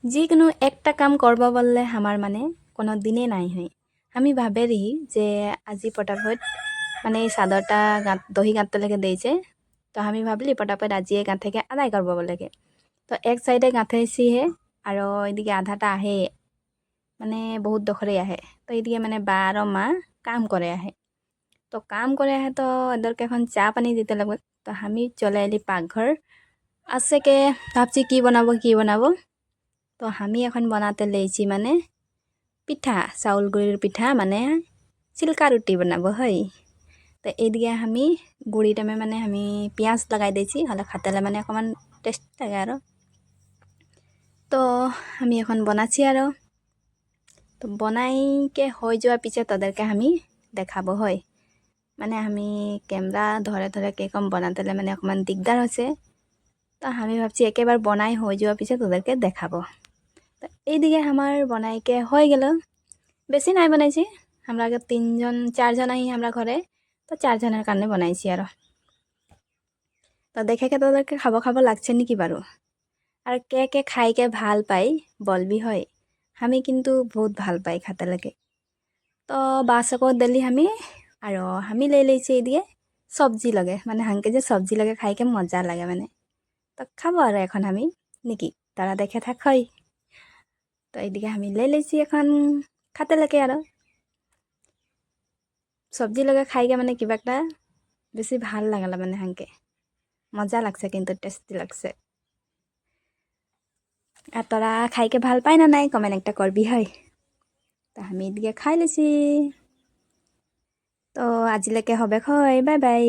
যিকোনো একটা কাম করব বললে আমার মানে কোনো দিনে নাই হয়। আমি ভাবেরি যে আজি পটাপট মানে এই চাদরটা দহি গাঁথতে লেগে দিয়েছে, তো আমি ভাবলি পটাপট আজি এই গাঁথেকে আদায় করব বলেকে। তো এক সাইডে গাঁথেছিহে আর এদিকে আধাটা আহে, মানে বহুত দখরে আহে। তো এইদিকে মানে বা আর মা কাম করে আহে। তো কাম করে আহে, তো এদেরকে এখন চা পানি দিতে লাগবে। তো আমি চলে এলি পাকঘর আছে কে, ভাবছি কি বানাবো। তো আমি এখন বানাতে লেইছি মানে পিঠা, চাউল গুড়ির পিঠা মানে চিল্কা রুটি বানাবো হয়। তো এইদিকে আমি গুড়ি টাইমে মানে আমি পিঁয়াজ লাগাই দিয়েছি, হলে খাতেলে মানে অকমান টেস্ট লাগে আর। তো আমি এখন বনাচ্ছি আর। তো বনাইকে হয়ে যাওয়ার পিছে তাদেরকে আমি দেখাবো হয়। মানে আমি ক্যামেরা ধরে ধরে কেরকম বানাতে মানে অকমান দিগদার হচ্ছে। তো আমি ভাবছি একেবারে বনাই হয়ে যাওয়ার পিছে তোদেরকে দেখাবো। তো এইদিকে আমার বনাইকে হয়ে গেল, বেশি নাই বনাইছি। আমরা আগে 4জন আহি আমরা ঘরে, তো 4জনের কারণে বনাইছি আর। তো দেখে তোদেরকে খাবো খাবো লাগছে নাকি বারো, আর কে কে খাইকে ভাল পাই বলবি হয়। আমি কিন্তু বহুত ভাল পাই খাতে লাগে। তো বাসকো দিলি আমি আর আমি লে লেছি এদিকে সবজি লগে, মানে হাঁকে যে সবজি লগে খাইকে মজা লাগে মানে। তো খাবো আর এখন আমি নাকি, তারা দেখে থাক হয়। তো এইদিকে আমি লে লেছি এখন খাতে লাগে আর সবজি লগে খাইকে মানে কিবা একটা বেশি ভাল লাগালে মানে হাঁকে মজা লাগছে, কিন্তু টেস্টি লাগছে। আর তোরা খাইকে ভাল পাই না নাই কমেন্ট একটা করবি হয়। তা আমি এদিকে খাই লেছি। তো আজিলৈকে হবে হয়, বাই বাই।